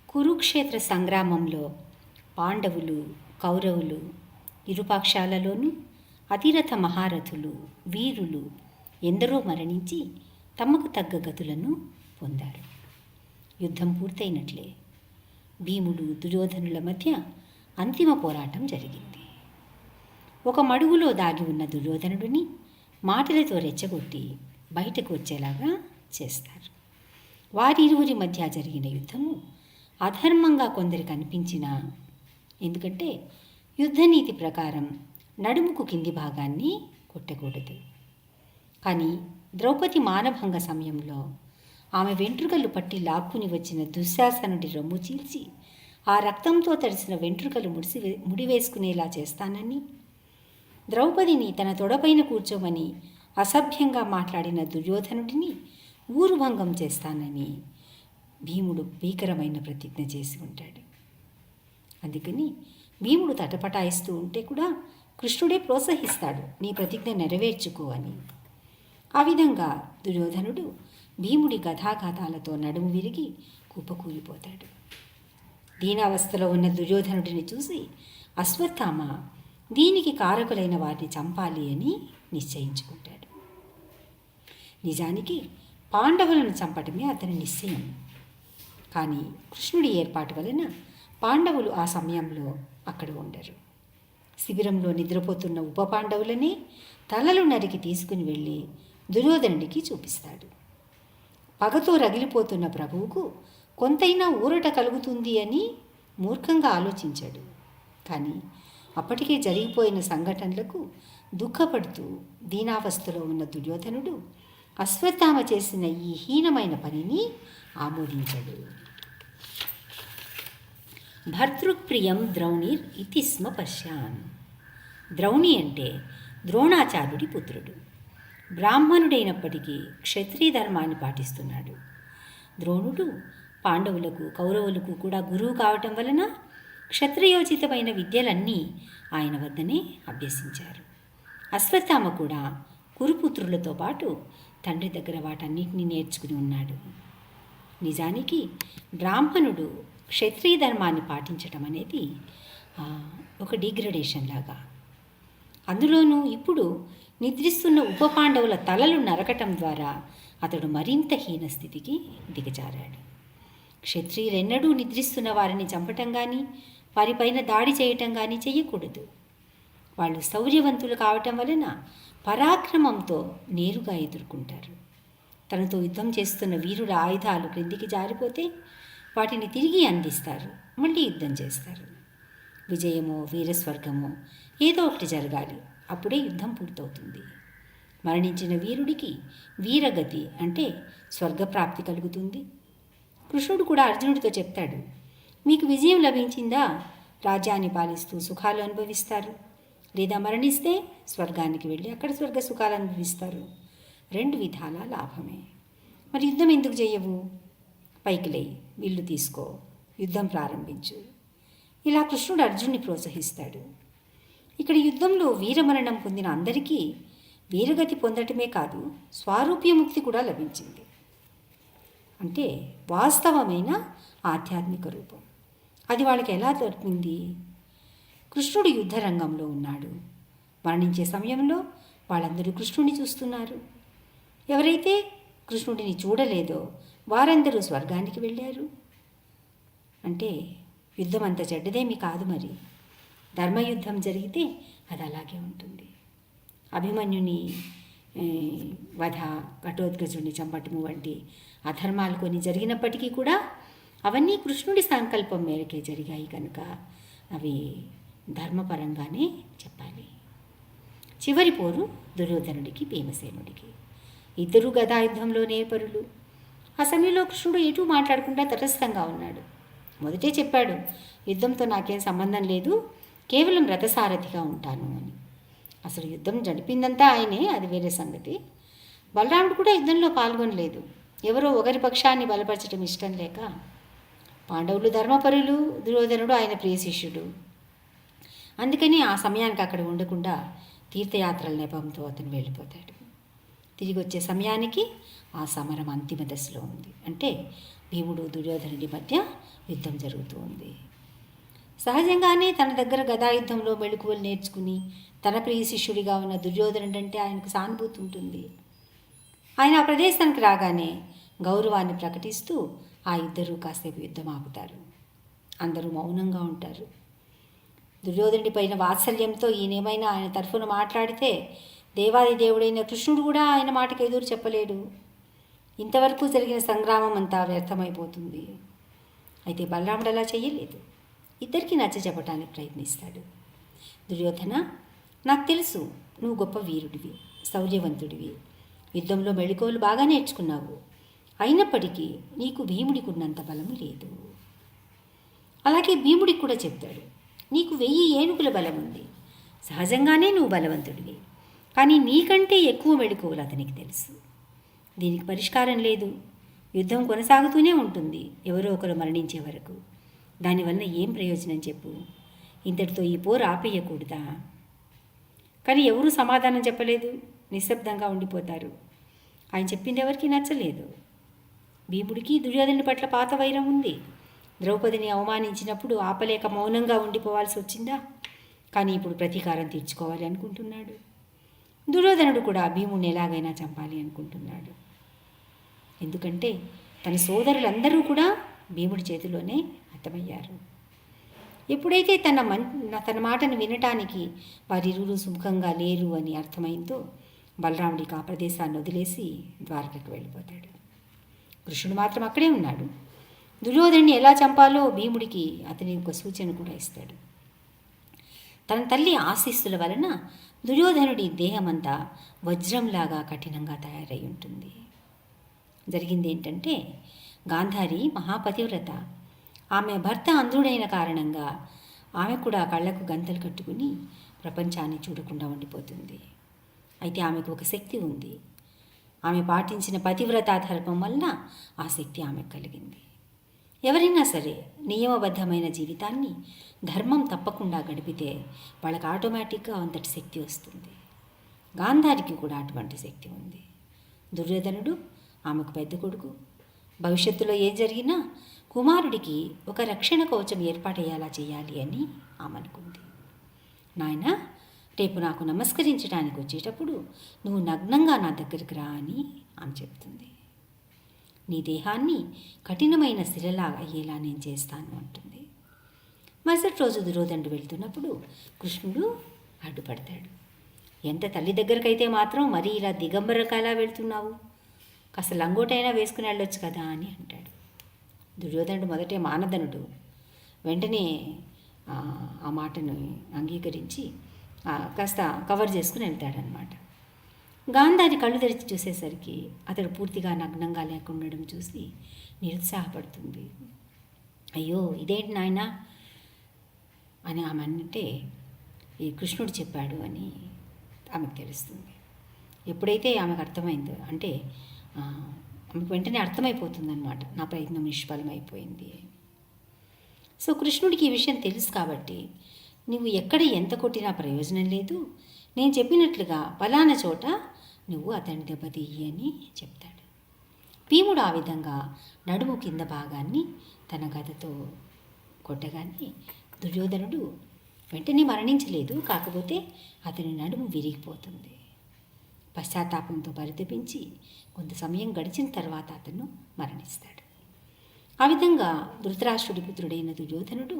కురుక్షేత్ర సంగ్రామంలో పాండవులు, కౌరవులు ఇరుపక్షాలలోనూ అతిరథ మహారథులు, వీరులు ఎందరో మరణించి తమకు తగ్గ గతులను పొందారు. యుద్ధం పూర్తయినట్లే భీముడు, దుర్యోధనుల మధ్య అంతిమ పోరాటం జరిగింది. ఒక మడుగులో దాగి ఉన్న దుర్యోధనుడిని మాటలతో రెచ్చగొట్టి బయటకు వచ్చేలాగా చేస్తారు. వారిరువురి మధ్య జరిగిన యుద్ధము అధర్మంగా కొందరికి అనిపించినా, ఎందుకంటే యుద్ధనీతి ప్రకారం నడుముకు కింది భాగాన్ని కొట్టకూడదు. కానీ ద్రౌపది మానభంగ సమయంలో ఆమె వెంట్రుకలు పట్టి లాక్కుని వచ్చిన దుశ్శాసనుడి రొమ్ము చీల్చి ఆ రక్తంతో తడిసిన వెంట్రుకలు ముడివేసుకునేలా చేస్తానని, ద్రౌపదిని తన తొడపైన కూర్చోమని అసభ్యంగా మాట్లాడిన దుర్యోధనుడిని ఊరుభంగం చేస్తానని భీముడు భీకరమైన ప్రతిజ్ఞ చేసి ఉంటాడు. అందుకని భీముడు తటపటాయిస్తూ ఉంటే కూడా కృష్ణుడే ప్రోత్సహిస్తాడు, నీ ప్రతిజ్ఞ నెరవేర్చుకో అని. ఆ విధంగా దుర్యోధనుడు భీముడి గదాఘాతాలతో నడుము విరిగి కుప్పకూలిపోతాడు. దీనావస్థలో ఉన్న దుర్యోధనుడిని చూసి అశ్వత్థామ దీనికి కారకులైన వారిని చంపాలి అని నిశ్చయించుకుంటాడు. నిజానికి పాండవులను చంపటమే అతని నిశ్చయం. కానీ కృష్ణుడి ఏర్పాటు వలన పాండవులు ఆ సమయంలో అక్కడ ఉండరు. శిబిరంలో నిద్రపోతున్న ఉప పాండవులనే తలలు నరికి తీసుకుని వెళ్ళి దుర్యోధనుడికి చూపిస్తాడు. పగతో రగిలిపోతున్న ప్రభువుకు కొంతైనా ఊరట కలుగుతుంది అని మూర్ఖంగా ఆలోచించాడు. కానీ అప్పటికే జరిగిపోయిన సంఘటనలకు దుఃఖపడుతూ దీనావస్థలో ఉన్న దుర్యోధనుడు అశ్వత్థామ చేసిన ఈ హీనమైన పనిని ఆమోదించాడు. భర్తృప్రియం ద్రౌణిర్ ఇతి స్మ పశ్యాన్. ద్రౌణి అంటే ద్రోణాచార్యుడి పుత్రుడు. బ్రాహ్మణుడైనప్పటికీ క్షత్రియ ధర్మాన్ని పాటిస్తున్నాడు. ద్రోణుడు పాండవులకు, కౌరవులకు కూడా గురువు కావటం వలన క్షత్రియోచితమైన విద్యలన్నీ ఆయన వద్దనే అభ్యసించారు. అశ్వత్థామ కూడా కురుపుత్రులతో పాటు తండ్రి దగ్గర వాటన్నిటినీ నేర్చుకుని ఉన్నాడు. నిజానికి బ్రాహ్మణుడు క్షత్రియ ధర్మాన్ని పాటించటం అనేది ఒక డిగ్రేడేషన్ లాగా. అందులోనూ ఇప్పుడు నిద్రిస్తున్న ఉప పాండవుల తలలు నరకటం ద్వారా అతడు మరింత హీనస్థితికి దిగజారాడు. క్షత్రియులెన్నడూ నిద్రిస్తున్న వారిని చంపటం కానీ, వారిపైన దాడి చేయటం కానీ చేయకూడదు. వాళ్ళు శౌర్యవంతులు కావటం వలన పరాక్రమంతో నేరుగా ఎదుర్కొంటారు. తనతో యుద్ధం చేస్తున్న వీరుల ఆయుధాలు క్రిందికి జారిపోతే వాటిని తిరిగి అందిస్తారు, మళ్ళీ యుద్ధం చేస్తారు. విజయమో వీరస్వర్గమో ఏదో ఒకటి జరగాలి, అప్పుడే యుద్ధం పూర్తవుతుంది. మరణించిన వీరుడికి వీరగతి అంటే స్వర్గప్రాప్తి కలుగుతుంది. కృష్ణుడు కూడా అర్జునుడితో చెప్తాడు, మీకు విజయం లభించిందా రాజ్యాన్ని పాలిస్తూ సుఖాలు అనుభవిస్తారు, లేదా మరణిస్తే స్వర్గానికి వెళ్ళి అక్కడ స్వర్గ సుఖాలు అనుభవిస్తారు. రెండు విధాల లాభమే. మరి యుద్ధం ఎందుకు చేయవు? పైకి లేయి, విల్లు తీసుకో, యుద్ధం ప్రారంభించు. ఇలా కృష్ణుడు అర్జునుడిని ప్రోత్సహిస్తాడు. ఇక్కడ యుద్ధంలో వీరమరణం పొందిన అందరికీ వీరగతి పొందటమే కాదు, స్వారూప్యముక్తి కూడా లభించింది. అంటే వాస్తవమైన ఆధ్యాత్మిక రూపం. అది వాళ్ళకి ఎలా దొరికింది? కృష్ణుడు యుద్ధరంగంలో ఉన్నాడు. మరణించే సమయంలో వాళ్ళందరూ కృష్ణుడిని చూస్తున్నారు. ఎవరైతే కృష్ణుడిని చూడలేదో వారందరూ స్వర్గానికి వెళ్ళారు. అంటే యుద్ధం అంత చెడ్డదేమీ కాదు. మరి ధర్మయుద్ధం జరిగితే అది అలాగే ఉంటుంది. అభిమన్యుని వధ, ఘటోత్కచుడిని చంపటము వంటి అధర్మాలు కొన్ని జరిగినప్పటికీ కూడా అవన్నీ కృష్ణుడి సంకల్పం మేరకే జరిగాయి కనుక అవి ధర్మపరంగానే చెప్పాలి. చివరి పోరు దుర్యోధనుడికి, భీమసేనుడికి. ఇద్దరు గదాయుద్ధంలో నేర్పరులు. ఆ సమయంలో కృష్ణుడు ఎటూ మాట్లాడకుండా తటస్థంగా ఉన్నాడు. మొదటే చెప్పాడు, యుద్ధంతో నాకేం సంబంధం లేదు, కేవలం రథసారథిగా ఉంటాను అని. అసలు యుద్ధం నడిపిందంతా ఆయనే, అది వేరే సంగతి. బలరాముడు కూడా యుద్ధంలో పాల్గొనలేదు. ఎవరో ఒకరి పక్షాన్ని బలపరచడం ఇష్టం లేక. పాండవులు ధర్మపరులు, దుర్యోధనుడు ఆయన ప్రియ శిష్యుడు. అందుకని ఆ సమయానికి అక్కడ ఉండకుండా తీర్థయాత్రల నెపంతో అతను వెళ్ళిపోతాడు. తిరిగి వచ్చే సమయానికి ఆ సమరం అంతిమ దశలో ఉంది. అంటే భీముడు దుర్యోధనుడి మధ్య యుద్ధం జరుగుతూ ఉంది. సహజంగానే తన దగ్గర గదాయుద్ధంలో మెళుకువలు నేర్చుకుని తన ప్రియ శిష్యుడిగా ఉన్న దుర్యోధనుడు అంటే ఆయనకు సానుభూతి ఉంటుంది. ఆయన ఆ ప్రదేశానికి రాగానే గౌరవాన్ని ప్రకటిస్తూ ఆ ఇద్దరూ కాసేపు యుద్ధం ఆపుతారు. అందరూ మౌనంగా ఉంటారు. దుర్యోధనుడి పైన వాత్సల్యంతో ఈయనేమైనా ఆయన తరఫున మాట్లాడితే దేవాది దేవుడైన కృష్ణుడు కూడా ఆయన మాటకు ఎదురు చెప్పలేడు. ఇంతవరకు జరిగిన సంగ్రామం అంతా వ్యర్థమైపోతుంది. అయితే బలరాముడు అలా చెయ్యలేదు. ఇద్దరికి నచ్చ చెప్పడానికి ప్రయత్నిస్తాడు. దుర్యోధన, నాకు తెలుసు నువ్వు గొప్ప వీరుడివి, శౌర్యవంతుడివి, యుద్ధంలో మెళుకువలు బాగా నేర్చుకున్నావు. అయినప్పటికీ నీకు భీముడికి ఉన్నంత బలం లేదు. అలాగే భీముడికి కూడా చెప్తాడు, నీకు 1000 ఏనుగుల బలం ఉంది. సహజంగానే నువ్వు బలవంతుడివి, కానీ నీకంటే ఎక్కువ మెళుకువలు అతనికి తెలుసు. దీనికి పరిష్కారం లేదు. యుద్ధం కొనసాగుతూనే ఉంటుంది, ఎవరో ఒకరు మరణించే వరకు. దానివల్ల ఏం ప్రయోజనం చెప్పు? ఇంతటితో ఈ పోరు ఆపేయకూడదా? కానీ ఎవరూ సమాధానం చెప్పలేదు. నిశ్శబ్దంగా ఉండిపోతారు. ఆయన చెప్పింది ఎవరికీ నచ్చలేదు. భీముడికి దుర్యోధనుడి పట్ల పాత వైరం ఉంది. ద్రౌపదిని అవమానించినప్పుడు ఆపలేక మౌనంగా ఉండిపోవాల్సి వచ్చిందా? కానీ ఇప్పుడు ప్రతీకారం తీర్చుకోవాలి అనుకుంటున్నాడు. దుర్యోధనుడు కూడా భీముడిని ఎలాగైనా చంపాలి అనుకుంటున్నాడు. ఎందుకంటే తన సోదరులందరూ కూడా భీముడి చేతిలోనే హతమయ్యారు. ఎప్పుడైతే తన మాటను వినటానికి వారిరువురు సుముఖంగా లేరు అని అర్థమైందో బలరాముడికి ఆ ప్రదేశాన్ని వదిలేసి ద్వారకకు వెళ్ళిపోతాడు. కృష్ణుడు మాత్రం అక్కడే ఉన్నాడు. దుర్యోధనుడిని ఎలా చంపాలో భీముడికి అతని ఒక సూచన కూడా ఇస్తాడు. తన తల్లి ఆశీస్సుల వలన దుర్యోధనుడి దేహమంతా వజ్రంలాగా కఠినంగా తయారై ఉంటుంది. జరిగింది ఏంటంటే, గాంధారి మహాపతివ్రత. ఆమె భర్త అంధుడైన కారణంగా ఆమె కూడా కళ్ళకు గంతలు కట్టుకుని ప్రపంచాన్ని చూడకుండా ఉండిపోతుంది. అయితే ఆమెకు ఒక శక్తి ఉంది. ఆమె పాటించిన పతివ్రతా ధర్మం వలన ఆ శక్తి ఆమెకు కలిగింది. ఎవరైనా సరే నియమబద్ధమైన జీవితాన్ని ధర్మం తప్పకుండా గడిపితే వాళ్ళకి ఆటోమేటిక్గా అంతటి శక్తి వస్తుంది. గాంధారికి కూడా అటువంటి శక్తి ఉంది. దుర్యోధనుడు ఆమెకు పెద్ద కొడుకు. భవిష్యత్తులో ఏం జరిగినా కుమారుడికి ఒక రక్షణ కవచం ఏర్పాటయ్యేలా చేయాలి అని ఆమె అనుకుంది. నాయన, రేపు నాకు నమస్కరించడానికి వచ్చేటప్పుడు నువ్వు నగ్నంగా నా దగ్గరికి రా అని ఆమె చెప్తుంది. నీ దేహాన్ని కఠినమైన శిలలా అయ్యేలా నేను చేస్తాను అంటుంది. మరుసటి రోజు దుర్యోధనుడు వెళ్తున్నప్పుడు కృష్ణుడు అడ్డుపడతాడు. ఎంత తల్లి దగ్గరకైతే మాత్రం మరీ ఇలా దిగంబరకాలా వెళ్తున్నావు? కాస్త లంగోటైనా వేసుకుని వెళ్ళొచ్చు కదా అని అంటాడు. దుర్యోధనుడు మొదటే మానధనుడు. వెంటనే ఆ మాటను అంగీకరించి కాస్త కవర్ చేసుకుని వెళ్తాడనమాట. గాంధారి కళ్ళు తెరిచి చూసేసరికి అతడు పూర్తిగా నగ్నంగా లేకుండడం చూసి నిరుత్సాహపడుతుంది. అయ్యో, ఇదేంటి నాయనా అని ఆమె అంటే ఈ కృష్ణుడు చెప్పాడు అని ఆమెకు తెలుస్తుంది. ఎప్పుడైతే ఆమెకు అర్థమైందో అంటే ఆమెకు వెంటనే అర్థమైపోతుందన్నమాట, నా ప్రయత్నం నిష్ఫలమైపోయింది. సో కృష్ణుడికి ఈ విషయం తెలుసు కాబట్టి నువ్వు ఎక్కడ ఎంత కొట్టినా ప్రయోజనం లేదు, నేను చెప్పినట్లుగా ఫలానా చోట నువ్వు అతని దెబ్బతీయి అని చెప్తాడు. భీముడు ఆ విధంగా నడుము కింద భాగాన్ని తన గదతో కొట్టగానే దుర్యోధనుడు వెంటనే మరణించలేదు. కాకపోతే అతని నడుము విరిగిపోతుంది. పశ్చాత్తాపంతో పరితపించి కొంత సమయం గడిచిన తర్వాత అతను మరణిస్తాడు. ఆ విధంగా ధృతరాష్ట్రుడి పుత్రుడైన దుర్యోధనుడు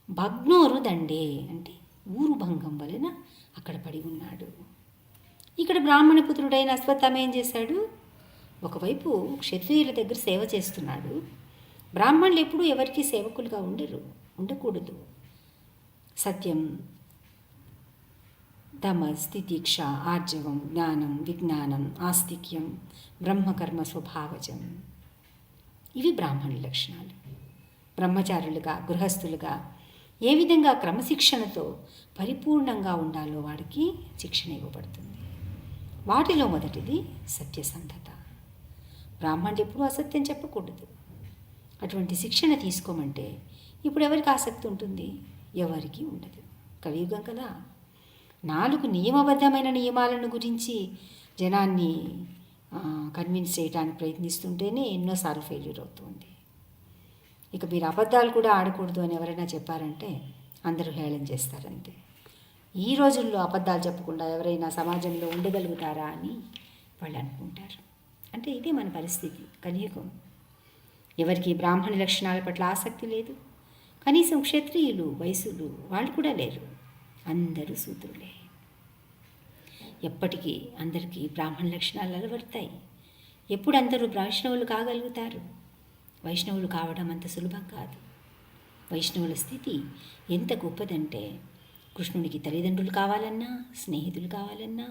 భగ్నోరు దండే అంటే ఊరు భంగం వలన అక్కడ పడి ఉన్నాడు. ఇక్కడ బ్రాహ్మణ పుత్రుడైన అశ్వత్థామ ఏం చేశాడు? ఒకవైపు క్షత్రియుల దగ్గర సేవ చేస్తున్నాడు. బ్రాహ్మణులు ఎప్పుడూ ఎవరికీ సేవకులుగా ఉండకూడదు. సత్యం, తమస్, తితిక్ష, ఆర్జవం, జ్ఞానం, విజ్ఞానం, ఆస్తిక్యం, బ్రహ్మకర్మ స్వభావజం, ఇవి బ్రాహ్మణుల లక్షణాలు. బ్రహ్మచారులుగా, గృహస్థులుగా ఏ విధంగా క్రమశిక్షణతో పరిపూర్ణంగా ఉండాలో వాడికి శిక్షణ ఇవ్వబడుతుంది. వాటిలో మొదటిది సత్యసంధత. బ్రాహ్మణుడు ఎప్పుడూ అసత్యం చెప్పకూడదు. అటువంటి శిక్షణ తీసుకోమంటే ఇప్పుడు ఎవరికి ఆసక్తి ఉంటుంది? ఎవరికి ఉండదు. కలియుగం కదా. 4 నియమబద్ధమైన నియమాలను గురించి జనాన్ని కన్విన్స్ చేయడానికి ప్రయత్నిస్తుంటేనే ఎన్నోసార్లు ఫెయిల్యూర్ అవుతుంది. ఇక మీరు అబద్ధాలు కూడా ఆడకూడదు అని ఎవరైనా చెప్పారంటే అందరూ హేళన చేస్తారంతే. ఈ రోజుల్లో అబద్ధాలు చెప్పకుండా ఎవరైనా సమాజంలో ఉండగలుగుతారా అని వాళ్ళు అనుకుంటారు. అంటే ఇదే మన పరిస్థితి. కలియుగం. ఎవరికి బ్రాహ్మణ లక్షణాల పట్ల ఆసక్తి లేదు. కనీసం క్షత్రియులు, వైశ్యులు వాళ్ళు కూడా లేరు. అందరూ శూద్రులే. ఎప్పటికీ అందరికీ బ్రాహ్మణ లక్షణాలు అలవడతాయి. ఎప్పుడు అందరూ వైష్ణవులు కాగలుగుతారు? వైష్ణవులు కావడం అంత సులభం కాదు. వైష్ణవుల స్థితి ఎంత గొప్పదంటే, కృష్ణునికి తల్లిదండ్రులు కావాలన్నా, స్నేహితులు కావాలన్నా,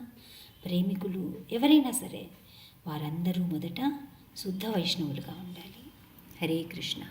ప్రేమికులు ఎవరైనా సరే వారందరూ మొదట శుద్ధ వైష్ణవులుగా ఉండాలి. హరే కృష్ణ.